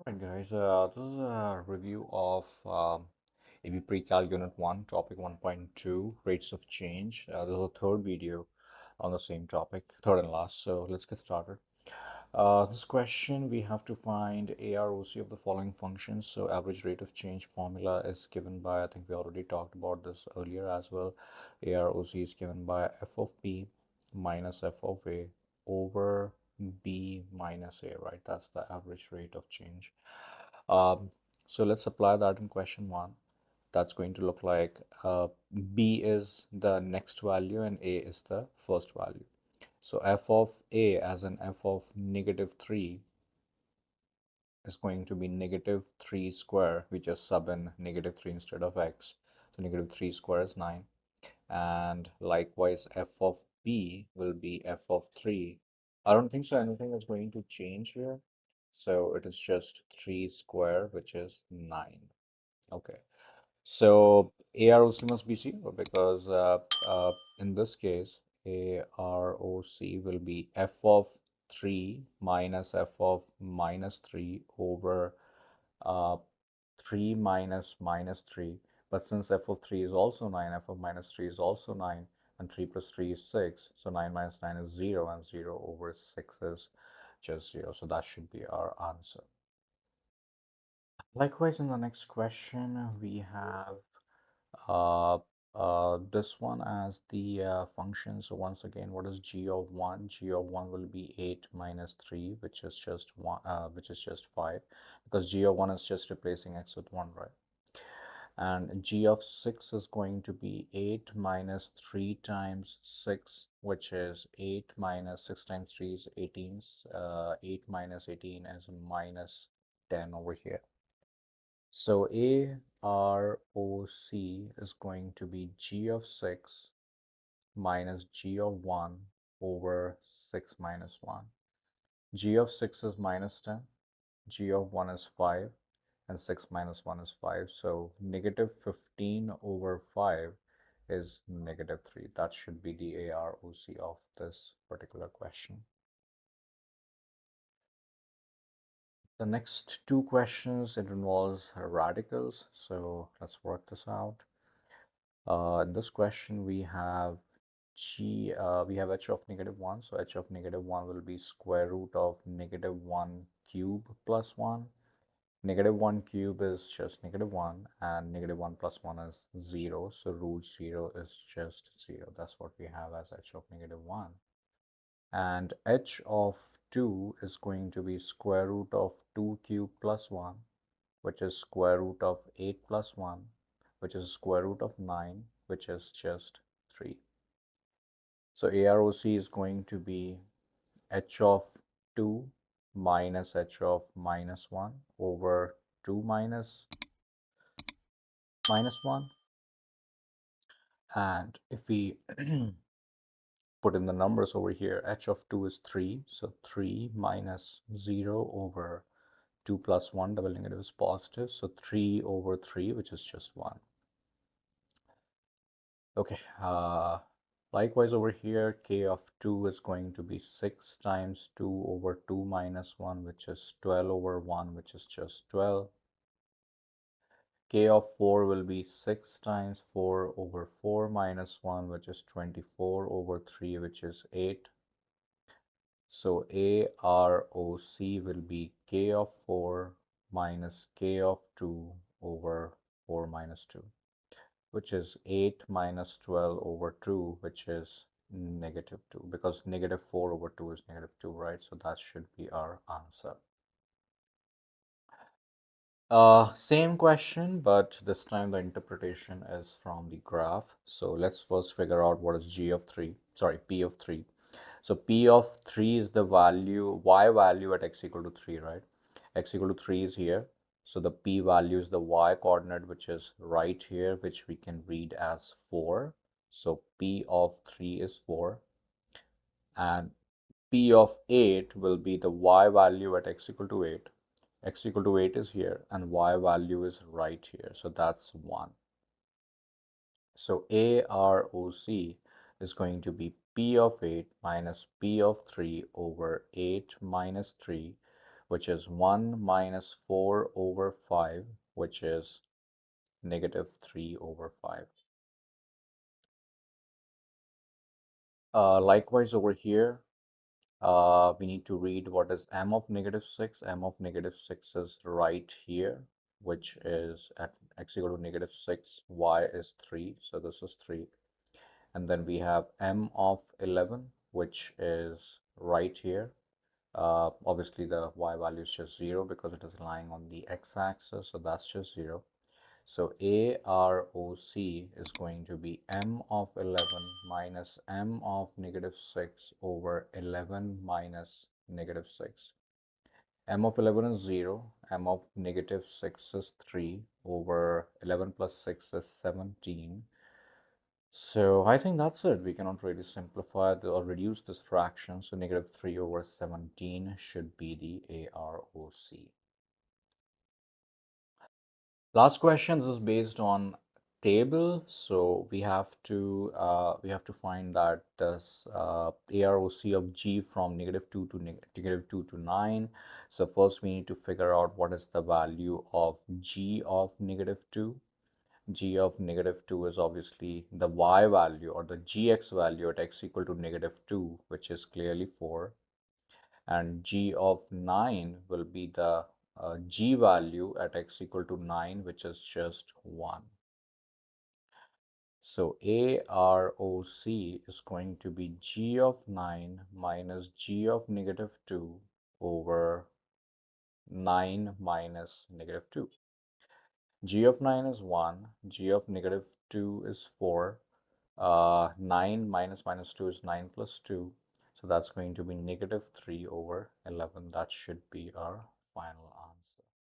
Right, guys, this is a review of AP Precalculus Unit 1, Topic 1.2, Rates of Change. This is the third video on the same topic, third and last. So let's get started. This question, we have to find AROC of the following functions. So average rate of change formula is given by, I think we already talked about this earlier as well. AROC is given by f of b minus f of a over b minus a, right? That's the average rate of change. Um, so let's apply that in question one. That's going to look like b is the next value and a is the first value. So f of a as an f of negative 3 is going to be negative 3 square. We just sub in negative 3 instead of x. So negative 3 square is 9. And likewise, f of b will be f of 3. I don't think so anything is going to change here. So it is just 3 square, which is 9. Okay. So AROC must be 0 because in this case, AROC will be f of 3 minus f of minus 3 over uh, 3 minus minus 3. But since f of 3 is also 9, f of minus 3 is also 9, and 3 plus 3 is 6. So 9 minus 9 is 0, and 0 over 6 is just 0. So that should be our answer. Likewise, in the next question, we have uh, this one as the function. So once again, what is g of 1? G of 1 will be 8 minus 3, which is just 1, which is just 5, because g of 1 is just replacing x with 1, right? And g of 6 is going to be 8 minus 3 times 6, which is 8 minus 6 times 3 is 18. 8 minus 18 is minus 10 over here. So AROC is going to be g of 6 minus g of 1 over 6 minus 1. G of 6 is minus 10, g of 1 is 5, and 6 minus 1 is 5. So negative 15 over 5 is negative 3. That should be the AROC of this particular question. The next two questions, it involves radicals. So let's work this out. In this question, we have we have h of negative 1. So h of negative 1 will be square root of negative 1 cube plus 1. Negative 1 cube is just negative 1, and negative 1 plus 1 is 0. So root 0 is just 0. That's what we have as h of negative 1. And h of 2 is going to be square root of 2 cube plus 1, which is square root of 8 plus 1, which is square root of 9, which is just 3. So AROC is going to be h of 2 minus h of minus 1 over 2 minus 1. And if we put in the numbers over here, h of 2 is 3. So 3 minus 0 over 2 plus 1, double negative is positive. So 3 over 3, which is just 1. Okay, likewise over here, k of 2 is going to be 6 times 2 over 2 minus 1, which is 12 over 1, which is just 12. K of 4 will be 6 times 4 over 4 minus 1, which is 24 over 3, which is 8. So AROC will be K of 4 minus K of 2 over 4 minus 2, which is 8 minus 12 over 2, which is negative 2, because negative 4 over 2 is negative 2, right? So that should be our answer. Same question, but this time the interpretation is from the graph. So let's first figure out what is P of 3. So P of 3 is the value, y value at x equal to 3, right? X equal to 3 is here. So the P value is the y coordinate, which is right here, which we can read as 4. So P of 3 is 4. And P of 8 will be the y value at x equal to 8. X equal to 8 is here, and y value is right here. So that's 1. So AROC is going to be P of 8 minus P of 3 over 8 minus 3, which is 1 minus 4 over 5, which is negative 3 over 5. Likewise over here, we need to read what is m of negative 6. M of negative 6 is right here, which is at x equal to negative 6, y is 3, so this is 3. And then we have m of 11, which is right here. Obviously, the y value is just 0 because it is lying on the x-axis, so that's just 0. So AROC is going to be m of 11 minus m of negative 6 over 11 minus negative 6. M of 11 is 0, m of negative 6 is 3, over 11 plus 6 is 17. So I think that's it. We cannot really simplify or reduce this fraction. So negative 3 over 17 should be the AROC. Last question, this is based on table. So we have to find that this AROC of G from negative 2 to negative 2 to 9. So first we need to figure out what is the value of G of negative 2. G of negative 2 is obviously the y value or the gx value at x equal to negative 2, which is clearly 4. And G of 9 will be the G value at x equal to 9, which is just 1. So AROC is going to be G of 9 minus G of negative 2 over 9 minus negative 2. G of 9 is 1, G of negative 2 is 4, 9 minus minus 2 is 9 plus 2. So that's going to be negative 3 over 11. That should be our final answer.